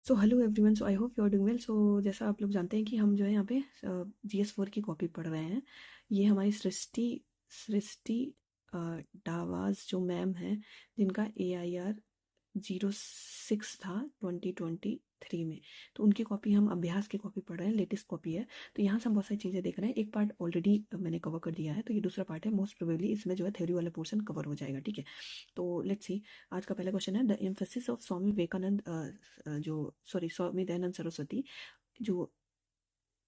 So hello everyone, so I hope you are doing well. So जैसा आप लोग जानते हैं कि हम जो है यहाँ पे GS4 की कॉपी पढ़ रहे हैं। ये हमारी सृष्टि सृष्टि अ, डावास जो मैम है, जिनका AIR 06 था 2023 में। तो उनकी कॉपी, हम अभ्यास की कॉपी पढ़ रहे हैं, लेटेस्ट कॉपी है। तो यहाँ से हम बहुत सारी चीज़ें देख रहे हैं। एक पार्ट ऑलरेडी मैंने कवर कर दिया है, तो ये दूसरा पार्ट है। मोस्ट प्रोबेबली इसमें जो है थ्योरी वाला पोर्शन कवर हो जाएगा, ठीक है। तो लेट्स सी। आज का पहला क्वेश्चन है, the emphasis of Swami Vivekananda जो सॉरी स्वामी दयानंद सरस्वती जो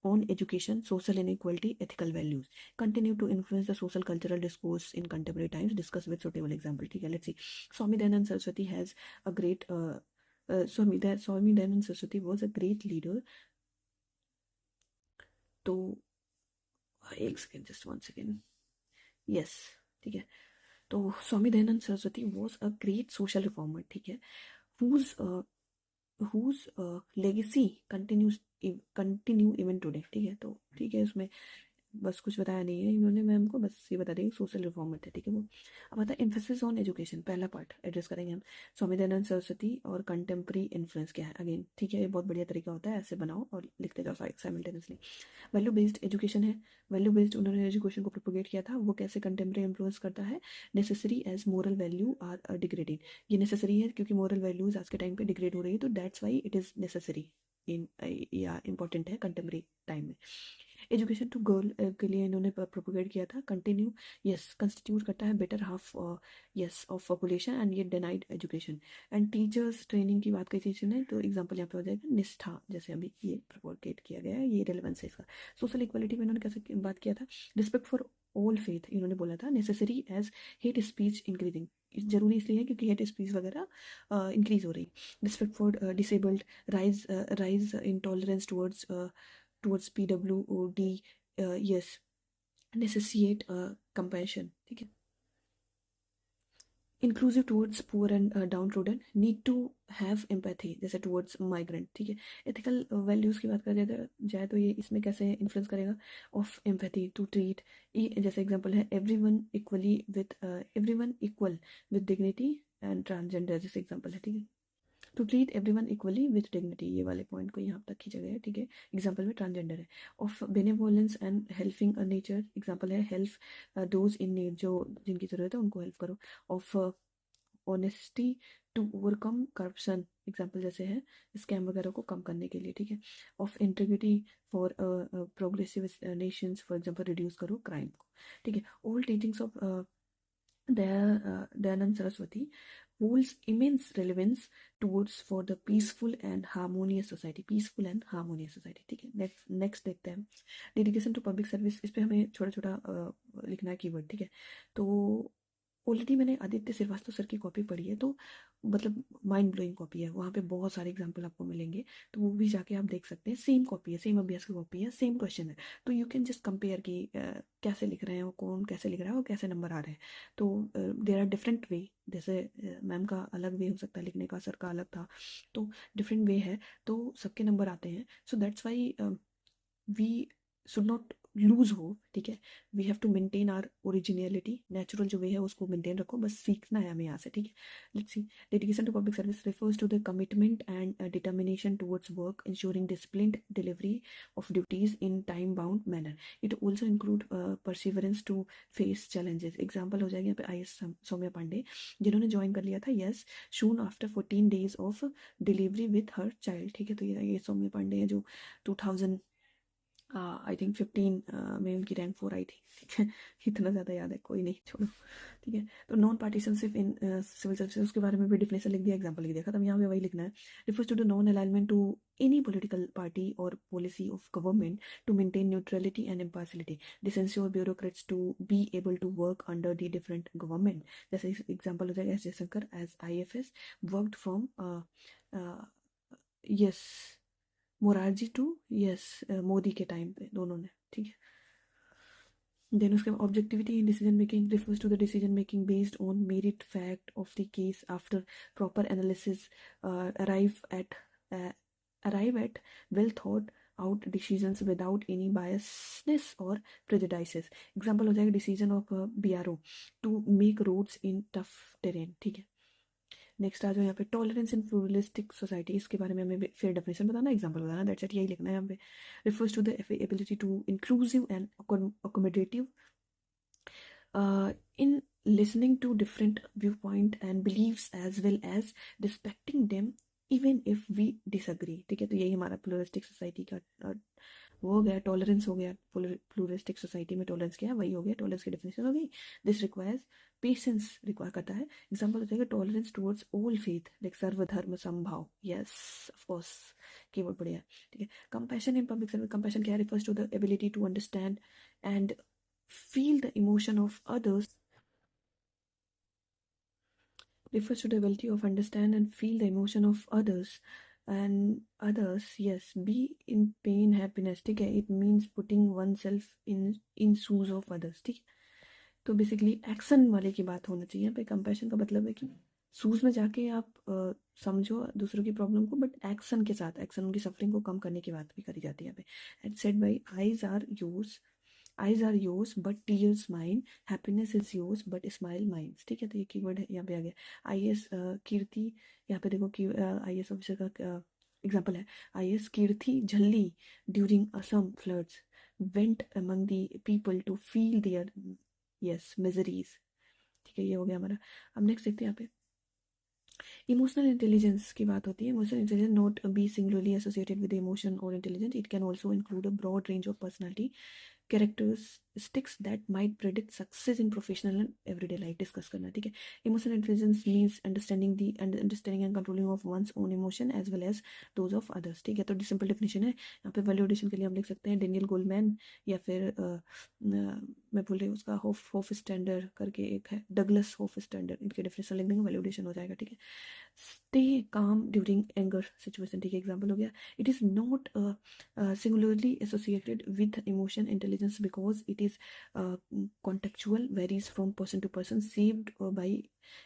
on education, social inequality, ethical values continue to influence the social cultural discourse in contemporary times. Discuss with suitable example, ठीक है। Let's see. Swami Dayanand Saraswati has a great Swami Dayanand Saraswati was a great leader. तो एक second, just one second. Yes, ठीक है। तो Swami Dayanand Saraswati was a great social reformer, ठीक है। whose whose legacy continue even today, ठीक है। तो ठीक है, उसमें बस कुछ बताया नहीं है इन्होंने मैम को, बस ये बता देंगे सोशल रिफॉर्मर थे, ठीक है वो। अब आता है एम्फेसिस ऑन एजुकेशन, पहला पार्ट एड्रेस करेंगे हम। स्वामी दयानंद सरस्वती और कंटेम्प्रेरी इन्फ्लुएंस क्या है, अगेन ठीक है। ये बहुत बढ़िया तरीका होता है, ऐसे बनाओ और लिखते जाओ साइमल्टेनियसली। वैल्यू बेस्ड एजुकेशन है। वैल्यू बेस्ड उन्होंने एजुकेशन को प्रोपोगेट किया था। वो कैसे कंटेम्प्रेरी इन्फ्लुएंस करता है, necessary as moral value are degrading. ये नेसेसरी है क्योंकि मोरल वैल्यूज आज के टाइम पे डिग्रेड हो रही है, तो that's why it is necessary in या इम्पॉर्टेंट है कंटेम्प्रेरी टाइम में। एजुकेशन टू गर्ल के लिए इन्होंने प्रोपोगेट किया था। कंटिन्यू, यस, कंस्टिट्यूट करता है better half, yes, of population, and ये denied education. And teachers training की बात करी थी ने, तो एग्जांपल यहाँ पे हो जाएगा निष्ठा, जैसे अभी ये प्रोपोगेट किया गया है, ये रेलेवेंस है इसका। सोशल इक्वलिटी में इन्होंने कैसे बात किया था, रिस्पेक्ट फॉर ऑल फेथ इन्होंने बोला था। Necessary as hate speech increasing, जरूरी इसलिए है क्योंकि हेट स्पीच वगैरह इंक्रीज हो रही। Respect for disabled, rise in tolerance towards PWOD, yes, necessitate compassion, ठीक है। Inclusive towards poor and downtrodden, need to have empathy जैसे टूवर्ड्स माइग्रेंट, ठीक है। एथिकल वैल्यूज़ की बात करें जाए तो ये इसमें कैसे इन्फ्लुएंस करेगा, ऑफ एम्पैथी टू ट्रीट, जैसे एग्जांपल है every one equal with dignity and transgender, जैसे एग्जांपल है, ठीक है। To treat everyone equally with dignity, ये वाले पॉइंट को यहाँ तक खींचा गया है, ठीक है। एग्जाम्पल में ट्रांसजेंडर है। Of benevolence and helping a nature, example है हेल्प दोज इन नीड, जो जिनकी जरूरत है उनको हेल्प करो। Of honesty to overcome corruption, example जैसे है स्कैम वगैरह को कम करने के लिए, ठीक है। Of integrity for progressive Nations, for example reduce करो क्राइम को, ठीक है। All teachings of Dayanand Saraswati holds immense relevance towards for the peaceful and harmonious society, peaceful and harmonious society, ठीक है। नेक्स्ट देखते हैं, डेडिकेशन टू पब्लिक सर्विस। इस पे हमें छोटा छोटा लिखना है कीवर्ड, ठीक है। तो ऑलरेडी मैंने आदित्य श्रीवास्तव सर की कॉपी पढ़ी है, तो मतलब माइंड ब्लोइंग कॉपी है, वहाँ पे बहुत सारे एग्जाम्पल आपको मिलेंगे, तो वो भी जाके आप देख सकते हैं। सेम कॉपी है, सेम अभ्यास की कॉपी है, सेम क्वेश्चन है, तो यू कैन जस्ट कंपेयर कि कैसे लिख रहे हैं वो, कौन कैसे लिख रहा है और कैसे नंबर आ रहे हैं। तो देर आर डिफरेंट वे, जैसे मैम का अलग वे हो सकता है लिखने का, सर का अलग था, तो डिफरेंट वे है, तो सबके नंबर आते हैं। So that's why we should not lose हो, ठीक है। We have to maintain our originality, natural जो वे है उसको मेंटेन रखो, बस सीखना है हमें यहाँ से, ठीक है। Let's see. Dedication to public service refers to the commitment and determination towards work ensuring disciplined delivery of duties in time bound manner. It also include perseverance to face challenges. Example हो जाएगा यहाँ पे IS Saumya Pandey, जिन्होंने join कर लिया था, yes, soon after 14 days of delivery with her child, ठीक है। तो ये सौम्या पांडे है जो 2000 आई थिंक 15 में उनकी रैंक 4 आई थी, ठीक है। इतना ज़्यादा याद है, कोई नहीं, छोड़ो, ठीक है। तो non partisanship in civil services, उसके बारे में भी डिफिनेशन लिख दिया, एग्जाम्पल लिख दिया, खत्म। यहाँ पे वही लिखना है। Refers to the non alignment to any political party or policy of government to maintain neutrality and impartiality. This ensure bureaucrats to be able to work under the different government. जैसे example हो जाएगा S Jaishankar as IFS worked from yes Morarji to, yes, Modi के time पे दोनों ने, ठीक है। Then उसके objectivity in decision making refers to the decision making based on merit fact of the case after proper analysis, arrive at arrive at well thought out decisions without any biasness or prejudices. Example हो जाएगा decision of BRO to make roads in tough terrain, ठीक है। Next आ जाओ यहाँ पे tolerance in pluralistic society, इसके बारे में हमें फिर डेफिनेशन बताना, एग्जांपल बताना, दैट्स इट, यही लिखना है यहाँ पे। Refers to the ability to inclusive and accommodative in listening to different viewpoint and beliefs as well as respecting them even if we disagree, ठीक है। तो यही हमारा प्लूरिस्टिक सोसाइटी का वो हो गया, टॉलरेंस हो गया। प्लूरिस्टिक सोसाइटी में टॉलरेंस क्या है, वही हो गया, टॉलरेंस की डेफिनेशन हो गई। दिस रिक्वायर्स पेशेंस, रिक्वायर करता है। एग्जाम्पल हो जाएगा tolerance towards all faith, like सर्वधर्म समभाव, यस ऑफ कोर्स, कीवर्ड बढ़िया, ठीक है। Compassion in public service, compassion क्या है, refers to the ability to understand and feel the emotion of others, refers to the ability of understand and feel the emotion of others and others, yes, be in pain happiness, ठीक है। it means putting oneself in shoes of others, ठीक है। तो basically action वाले की बात होना चाहिए यहाँ पे। कंपैशन का मतलब है कि शूज में जाके आप समझो दूसरों की प्रॉब्लम को, बट एक्शन के साथ, एक्शन उनकी सफरिंग को कम करने की बात भी करी जाती है यहाँ पे। And said by eyes are yours but tears mine, happiness is yours but smile mine, ठीक है। तो ये कीवर्ड है यहाँ पे आ गया। आईएएस कीर्ति, यहाँ पे देखो कि आईएएस ऑफिसर का एग्जाम्पल है। IAS Kirti Jalli during Assam floods went among the people to feel their yes miseries, ठीक है। ये हो गया हमारा। अब नेक्स्ट देखते हैं यहाँ पे इमोशनल इंटेलिजेंस की बात होती है। Emotional intelligence not be singularly associated with emotion और intelligence, it can also include a broad range of personality characteristics that might predict success in professional and everyday life, discuss करना, ठीक है। emotional intelligence means understanding and controlling of one's own emotion as well as those of others, ठीक है। तो simple definition है यहाँ पे। Value addition के लिए हम लिख सकते हैं डेनियल गोलमैन, या फिर मैं भूल रही हूँ उसका, होफ स्टैंडर करके एक है, डगलस होफ स्टैंडर, इनके डेफिनेशन लिख देंगे, वैल्यूडेशन हो जाएगा, ठीक है। Stay calm during anger situation, ठीक है, एग्जाम्पल हो गया। It is not singularly associated with emotion intelligence because it is contextual, varies from person to person, shaped by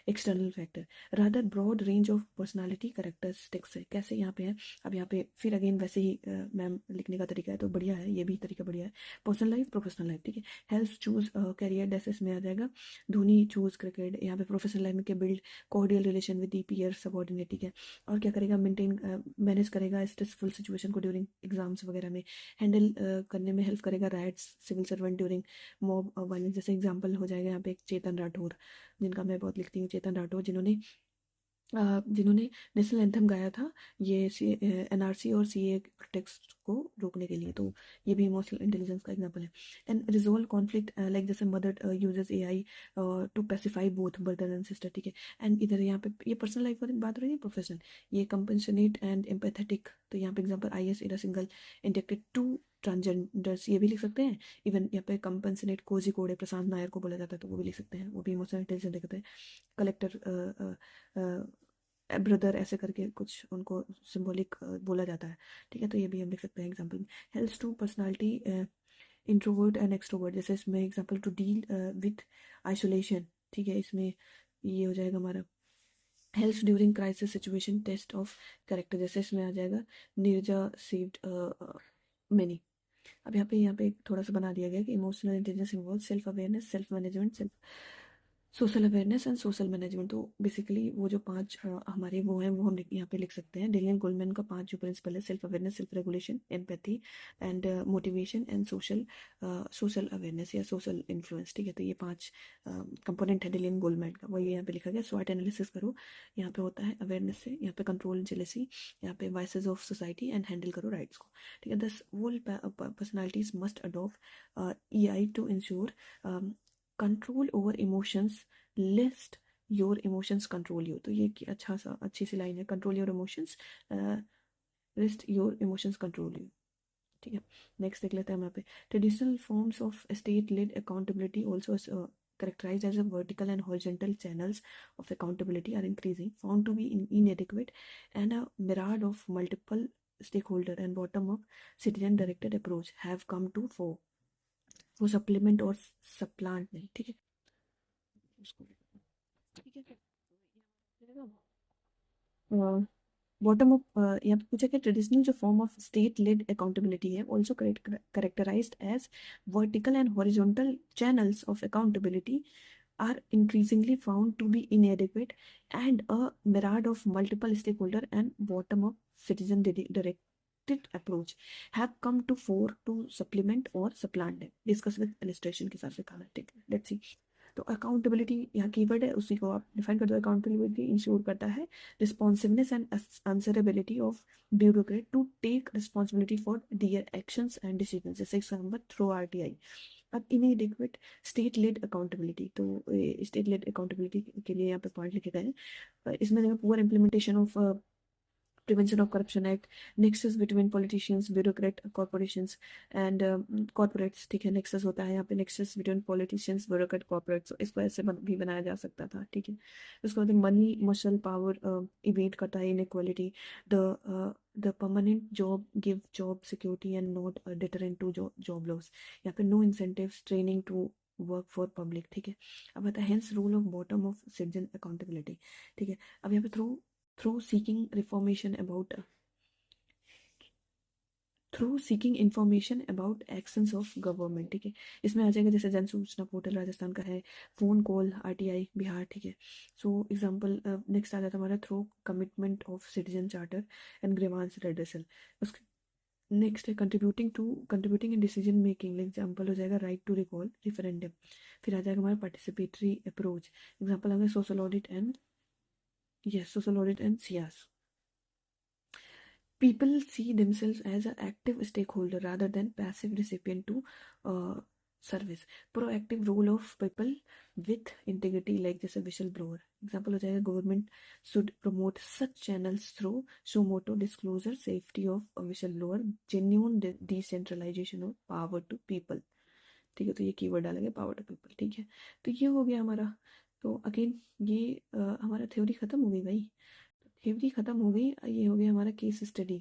external factor, rather broad range of personality characteristics है। कैसे यहाँ पे है, अब यहाँ पे फिर अगेन वैसे ही मैम लिखने का तरीका है, तो बढ़िया है, ये भी तरीका बढ़िया है। पर्सनल लाइफ प्रोफेशनल लाइफ, ठीक है। हेल्प चूज कैरियर डेसेस में आ जाएगा। धोनी चूज क्रिकेट, यहाँ पे प्रोफेशनल लाइफ में के build cordial relation with the peer subordinate, ठीक है। और क्या करेगा, मेंटेन मैनेज करेगा स्ट्रेसफुल सिचुएशन को ड्यूरिंग एग्जाम्स वगैरह में, हैंडल करने में हेल्प करेगा rights civil servant during mob violence. जैसे एग्जांपल हो जाएगा यहाँ पे एक चेतन राठौर, जिनका मैं बहुत लिखती हूँ, चेतन राठौर, जिन्होंने नेशनल एंथम गाया था ये एनआरसी और सीए प्रोटेक्ट को रोकने के लिए। तो ये भी इमोशनल इंटेलिजेंस का एग्जांपल है। एंड रिजोल्व कॉन्फ्लिक्ट, लाइक जैसे mother uses AI to pacify both brother and sister, ठीक है। एंड इधर यहाँ पे ये पर्सनल लाइफ वाली बात हो रही है, प्रोफेशनल, ये कंपनसेट एंड एम्पैथेटिक। तो यहाँ पे example IAS is a single interacted to transgenders, ये भी लिख सकते हैं। इवन यहाँ पे कंपनसेट कोजी कोड़े प्रशांत नायर को बोला जाता है, तो वो भी लिख सकते हैं, वो भी इमोशनल इंटेलिजेंस दिखते हैं। कलेक्टर ब्रदर ऐसे करके कुछ उनको सिंबॉलिक बोला जाता है, ठीक है। तो ये भी हम लिख सकते हैं एग्जाम्पल में। Helps to personality introvert and extrovert, जैसे इसमें example to deal with isolation, ठीक है। इसमें ये हो जाएगा हमारा helps during crisis situation, test of character, जैसे इसमें आ जाएगा नीरजा सेव्ड मेनी। अब यहाँ पे थोड़ा सा बना दिया गया कि emotional intelligence involve self awareness, self management, self social awareness and social management. तो बेसिकली वो जो पांच हमारे वो हैं, वो हम यहाँ पे लिख सकते हैं। डेनियल गोलमैन का 5 जो प्रिंसिपल है, self awareness, self regulation, empathy and motivation and social awareness या सोशल इन्फ्लुएंस, ठीक है। तो ये 5 कंपोनेंट है डेनियल गोलमैन का, वही यहाँ पे लिखा गया। स्वॉट एनालिसिस करो, यहाँ पे होता है अवेयरनेस से, यहाँ पे कंट्रोल जेलेसी, यहाँ पे vices of society and handle करो राइट्स को, ठीक है। Thus all personalities must adopt EI to ensure control over emotions, lest your emotions control you. तो ये अच्छी सी लाइन है, control your emotions, lest your emotions control you, ठीक है। नेक्स्ट देख लेते हैं हम यहाँ पे traditional forms of state led accountability also characterized as a vertical and horizontal channels of accountability are increasing, found to be inadequate, and a myriad of multiple stakeholder and bottom-up citizen-directed approach have come to fore वो supplement और supplant नहीं, ठीक है। ठीक है, bottom up यहाँ पे पूछा कि ट्रेडिशनल जो form of state led accountability है also characterised as vertical and horizontal channels of accountability are increasingly found to be inadequate, and a myriad of multiple stakeholder and bottom-up citizen directed approach have come to fore to supplement or supplant them. Discuss with illustration के साथ दिखाना, ठीक है? Let's see. तो accountability यहाँ keyword है, उसी को आप डिफाइन कर दो. अकाउंटेबिलिटी इंश्योर करता है responsiveness and answerability of bureaucrat to take responsibility for their actions and decision, जैसे एग्जाम्पल थ्रू आरटीआई. अब इनएडिक्वेट स्टेट लेड अकाउंटेबिलिटी, तो स्टेट लेड अकाउंटेबिलिटी के लिए यहाँ पे पॉइंट लिखे गए हैं. इसमें poor implementation of Prevention of Corruption Act, nexus between politicians, bureaucrat, corporations and corporates. ठीक है, nexus होता है यहाँ पे, nexus between politicians, bureaucrat, corporates. इसको ऐसे भी बनाया जा सकता था, ठीक है. उसके बाद मनी मसल पावर इवेट करता है inequality. The permanent job give job security and not a deterrent to job loss. यहाँ पे no incentives, training to work for public. ठीक है. अब आता है hence rule of bottom of citizen accountability. ठीक है. अब यहाँ पे through seeking information about actions of government. ठीक है. इसमें आ जाएगा जैसे जन सूचना पोर्टल राजस्थान का है, फोन कॉल आरटीआई बिहार. ठीक है. सो एग्जांपल नेक्स्ट आ जाता है हमारा through commitment of citizen charter and grievance redressal. उसके नेक्स्ट है कंट्रीब्यूटिंग इन डिसीजन मेकिंग. एग्जांपल हो जाएगा राइट टू रिकॉल रिफरेंडम. फिर आ जाएगा हमारा पार्टिसिपेटरी अप्रोच. एग्जांपल होंगे social audit and SIAS. People see themselves as an active stakeholder rather than passive recipient to service. Proactive role of people with integrity, like जैसे whistleblower. Example हो जाएगा government should promote such channels through show motto disclosure, safety of a whistleblower, genuine decentralization of power to people. ठीक है, तो ये keyword डालेंगे power to people. ठीक है, तो ये हो गया हमारा. तो अगेन ये हमारा थ्योरी ख़त्म हो गई भाई, थ्योरी ख़त्म हो गई. ये हो गया हमारा केस स्टडी.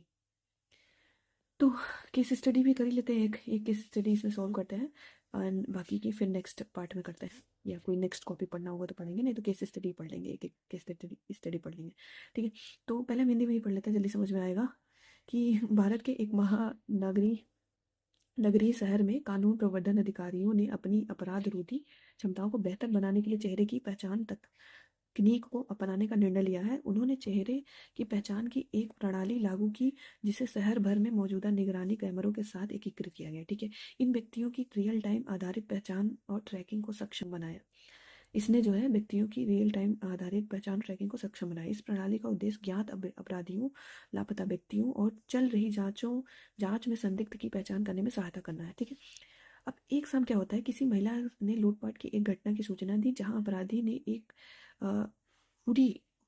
तो केस स्टडी भी कर ही लेते हैं, एक केस स्टडी इसमें सॉल्व करते हैं एंड बाकी की फिर नेक्स्ट पार्ट में करते हैं, या कोई नेक्स्ट कॉपी पढ़ना होगा तो पढ़ेंगे, नहीं तो केस स्टडी पढ़ लेंगे, एक केस स्टडी पढ़ लेंगे. ठीक है. तो पहले हम हिंदी में ही पढ़ लेते हैं, जल्दी समझ में आएगा. कि भारत के एक नगरीय शहर में कानून प्रवर्धन अधिकारियों ने अपनी अपराध रोधी क्षमताओं को बेहतर बनाने के लिए चेहरे की पहचान तकनीक को अपनाने का निर्णय लिया है. उन्होंने चेहरे की पहचान की एक प्रणाली लागू की जिसे शहर भर में मौजूदा निगरानी कैमरों के साथ एकीकृत किया गया. ठीक है. इन व्यक्तियों की रियल टाइम आधारित पहचान और ट्रैकिंग को सक्षम बनाया. इसने जो है व्यक्तियों की रियल टाइम आधारित पहचान ट्रैकिंग को सक्षम बनाया. इस प्रणाली का उद्देश्य ज्ञात अपराधियों, लापता व्यक्तियों और चल रही जांच में संदिग्ध की पहचान करने में सहायता करना है. ठीक है. अब एक शाम क्या होता है, किसी महिला ने लूटपाट की एक घटना की सूचना दी जहां अपराधी ने एक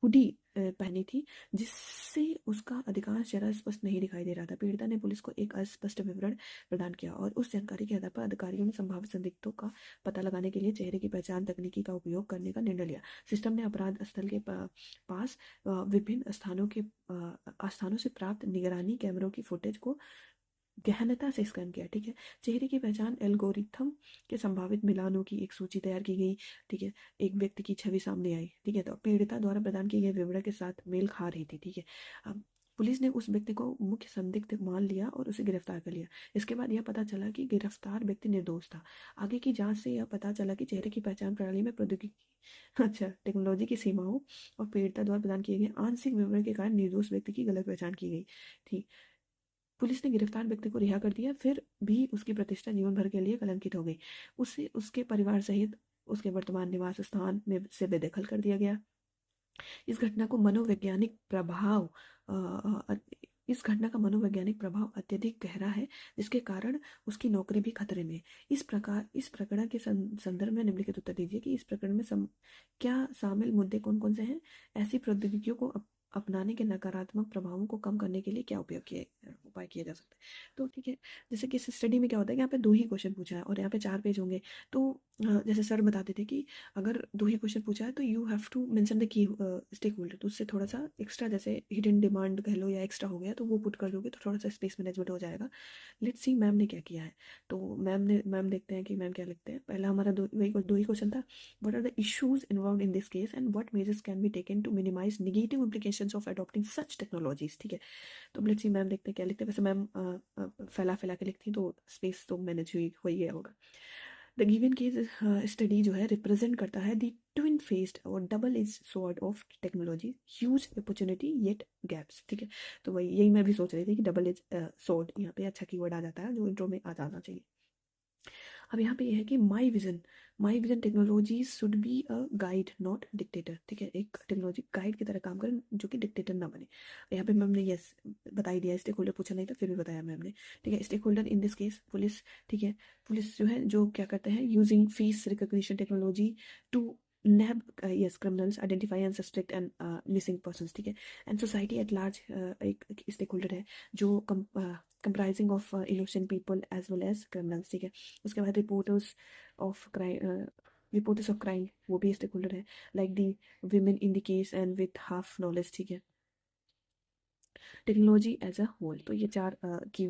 हुडी पहनी थी जिससे उसका अधिकांश चेहरा स्पष्ट नहीं दिखाई दे रहा था. पीड़िता ने पुलिस को एक अस्पष्ट विवरण प्रदान किया और उस जानकारी के आधार पर अधिकारियों ने संभावित संदिग्धों का पता लगाने के लिए चेहरे की पहचान तकनीकी का उपयोग करने का निर्णय लिया. सिस्टम ने अपराध स्थल के पास विभिन्न स्थानों से प्राप्त निगरानी कैमरों की फुटेज को गहनता से स्कैन किया. ठीक है. चेहरे की पहचान एल्गोरिथम के संभावित मिलानों की एक सूची तैयार की गई. ठीक है. एक व्यक्ति की छवि सामने आई. ठीक है. तो पीड़िता द्वारा प्रदान किए गए विवरण के साथ मेल खा रही थी. ठीक है. अब पुलिस ने उस व्यक्ति को मुख्य संदिग्ध मान लिया और उसे गिरफ्तार कर लिया. इसके बाद यह पता चला कि गिरफ्तार व्यक्ति निर्दोष था. आगे की जांच से यह पता चला कि चेहरे की पहचान प्रणाली में प्रौद्योगिकी टेक्नोलॉजी की सीमाओं और पीड़िता द्वारा प्रदान किए गए आंशिक विवरण के कारण निर्दोष व्यक्ति की गलत पहचान की गई थी. पुलिस ने गिरफ्तार व्यक्ति को रिहा कर दिया, फिर भी उसकी प्रतिष्ठा जीवन भर के लिए कलंकित हो गई. उसे उसके परिवार सहित उसके वर्तमान निवास स्थान में से बेदखल कर दिया गया. इस घटना का मनोवैज्ञानिक प्रभाव अत्यधिक गहरा है, जिसके कारण उसकी नौकरी भी खतरे में. इस प्रकरण के संदर्भ में निम्नलिखित उत्तर दीजिए कि इस प्रकरण में क्या शामिल मुद्दे कौन कौन से हैं. ऐसी प्रौद्योगिकियों को अपनाने के नकारात्मक प्रभावों को कम करने के लिए क्या उपाय किए जा सकते हैं. तो ठीक है. जैसे कि इस स्टडी में क्या होता है कि यहाँ पे 2 ही क्वेश्चन पूछा है और यहाँ पे 4 पेज होंगे. तो जैसे सर बताते थे कि अगर 2 ही क्वेश्चन पूछा है तो you have to mention the key stakeholder. तो उससे थोड़ा सा एक्स्ट्रा, जैसे हिडन डिमांड कह लो या एक्स्ट्रा हो गया तो वो पुट कर दोगे तो थोड़ा सा स्पेस मैनेजमेंट हो जाएगा. लेट्स सी मैम ने क्या किया है. तो मैम देखते हैं कि मैम क्या लिखते हैं. पहला हमारा 2 ही क्वेश्चन था. What are the issues involved in this case and what measures can be taken to minimise negative implications of adopting such technologies. ठीक है. तो लेट्स सी मैम देखते हैं क्या लिखते हैं. वैसे मैम फैला के लिखती तो स्पेस तो मैनेज हो ही गया होगा. द गिवन केस स्टडी जो है रिप्रेजेंट करता है द ट्विन फेस्ड और double edge sword of technology, huge opportunity yet gaps. ठीक है, तो वही यही मैं भी सोच रही थी कि डबल एज स्वॉर्ड यहाँ पे अच्छा कीवर्ड आ जाता है जो इंट्रो में आ जाना चाहिए। अब यहाँ पे ये है कि my vision technology should be a guide not dictator. ठीक है, एक टेक्नोलॉजी गाइड की तरह काम करे जो कि डिक्टेटर ना बने। यहाँ पे मैम ने यस बता ही दिया, स्टेक होल्डर पूछा नहीं था फिर भी बताया मैम ने। ठीक है, stakeholder in this case police. ठीक है, पुलिस जो है जो क्या करते हैं, using face recognition technology to nab yes criminals, identify and suspect and missing persons. ठीक है, एंड सोसाइटी एट लार्ज एक स्टेक होल्डर है जो comprising of innocent people as well as criminals. ठीक है, उसके बाद रिपोर्टर्स ऑफ क्राइम वो भी स्टेक होल्डर है, like the women in the case and with half knowledge. ठीक है, टेक्नोलॉजी एज अ होल। तो ये चार की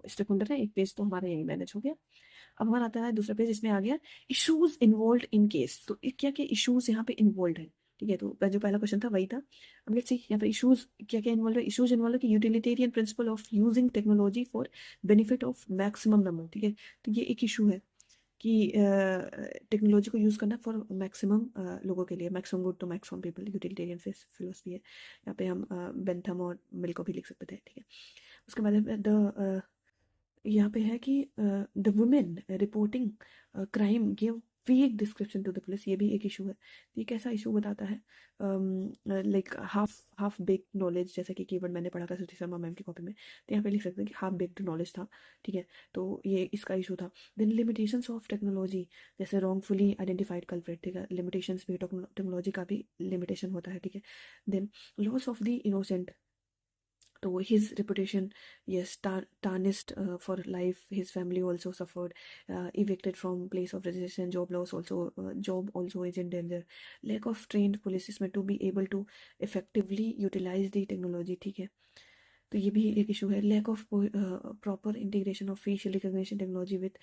स्टेक होल्डर है। एक पेज तो हमारा यही मैनेज हो गया। अब हमारा आता है दूसरा पेज, इसमें आ गया इशूज इन्वॉल्व इन केस। तो क्या क्या इशूज यहाँ पे इन्वॉल्व है। ठीक है, तो जो पहला क्वेश्चन था वही था। अब लेट्स सी यहाँ पे इशूज क्या क्या इन्वॉल्व है। इशूज इन्वॉल्व है कि utilitarian principle of using technology for benefit of maximum number. ठीक है, तो ये एक इशू है कि टेक्नोलॉजी को यूज़ करना फॉर मैक्सिमम लोगों के लिए, maximum good to maximum people, utilitarian philosophy है। यहाँ पे हम बेंथम और मिल को भी लिख सकते थे। ठीक है, उसके बाद द यहाँ पे है कि the women reporting crime give weak description to the police. ये भी एक इशू है। तो ये कैसा इशू बताता है, लाइक हाफ बेक्ड नॉलेज, जैसे कि कीवर्ड मैंने पढ़ा था श्रुति शर्मा मैम की कॉपी में। तो यहाँ पे लिख सकते हैं कि हाफ बेक्ड नॉलेज था। ठीक है, तो ये इसका इशू था। देन लिमिटेशंस ऑफ टेक्नोलॉजी, जैसे रॉन्गफुली आइडेंटिफाइड कल्प्रेट। ठीक है, लिमिटेशंस भी, टेक्नोलॉजी का भी लिमिटेशन होता है। ठीक है, then loss of the innocent. तो his reputation, yes, tarnished for life. His family also suffered, evicted from place of registration. Job loss also, job also is in danger. Lack of trained policemen to be able to effectively utilize the technology. ठीक है, तो ये भी एक issue है। Lack of proper integration of facial recognition technology with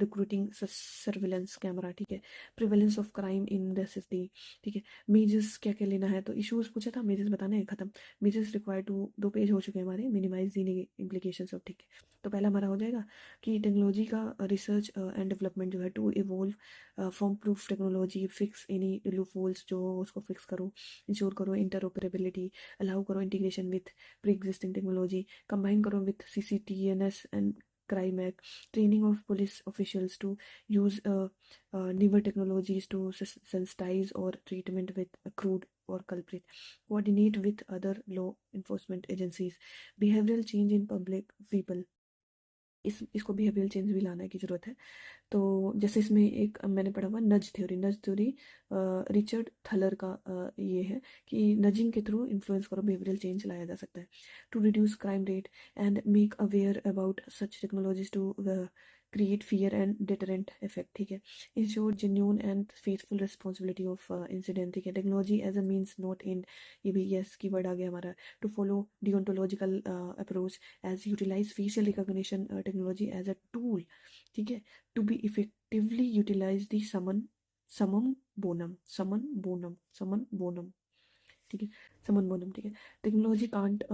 recruiting surveillance camera. ठीक है, prevalence of crime in the city. ठीक है, मेजर्स क्या क्या लेना है, तो इशूज पूछा था, मेजर्स बताने हैं, खत्म। मेजर्स रिक्वायर टू, 2 पेज हो चुके हैं हमारे। Minimise the implication of. ठीक है, तो पहला हमारा हो जाएगा कि टेक्नोलॉजी का रिसर्च एंड डेवलपमेंट जो है to evolve from proof technology, fix any loopholes जो उसको फिक्स करो, इंश्योर करो इंटरऑपरेबिलिटी, अलाउ करो integration with pre-existing technology, combine करो with CCTNS and crime act, training of police officials to use newer technologies to sensitize or treatment with accrued or culprit, coordinate with other law enforcement agencies, behavioral change in public people। इसको behavioural change भी लाने की ज़रूरत है। तो जैसे इसमें एक मैंने पढ़ा हुआ नज थ्योरी रिचर्ड थलर का ये है कि नजिंग के थ्रू इन्फ्लुएंस करो बिहेवियरल चेंज लाया जा सकता है, to reduce crime rate and make aware about such technologies to create fear and deterrent effect. ठीक है, ensure genuine and faithful responsibility of incident. ठीक है, technology as a means not end, ये भी यस की वर्ड आ गया हमारा। To follow deontological approach as utilize facial recognition technology as a tool. ठीक है, to be effectively utilize the summon bonum। ठीक है, summon bonum। ठीक है, technology can't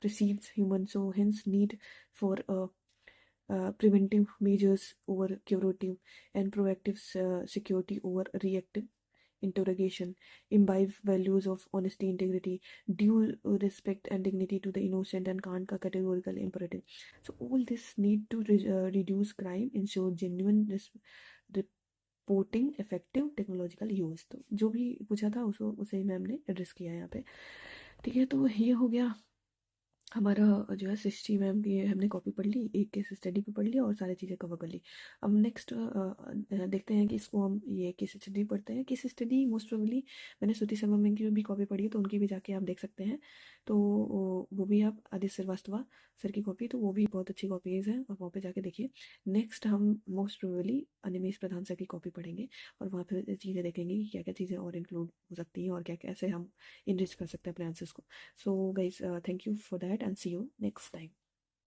precedes human, so hence need for preventive measures over curative and proactive security over reactive interrogation, imbibe values of honesty, integrity, due respect and dignity to the innocent, and Kant ka categorical imperative। So all this need to reduce crime, ensure genuine reporting, effective technological use. तो जो भी पूछा था उसको उसे ही ma'am ने address किया यहाँ पे। ठीक है, तो ये हो गया हमारा जो है सृष्टि मैम की हमने कॉपी पढ़ ली, एक केस स्टडी भी पढ़ लिया और सारी चीज़ें कवर कर ली। अब नेक्स्ट देखते हैं कि इसको हम ये केस स्टडी पढ़ते हैं। केस स्टडी मोस्ट प्रोबेबली मैंने श्रुति शर्मा मैम की भी कॉपी पढ़ी है, तो उनकी भी जाके आप देख सकते हैं। तो वो भी आप आदित्य श्रीवास्तवा सर की कॉपी, तो वो भी बहुत अच्छी कॉपीज़ हैं, आप वहाँ पे जाके देखिए। नेक्स्ट हम मोस्ट प्रोबेबली अनिमेश प्रधान सर की कॉपी पढ़ेंगे और वहाँ पे चीज़ें देखेंगे कि क्या क्या चीज़ें और इंक्लूड हो सकती हैं और क्या कैसे हम इनरिच कर सकते हैं अपने आंसर्स को। So guys, thank you for that and see you next time.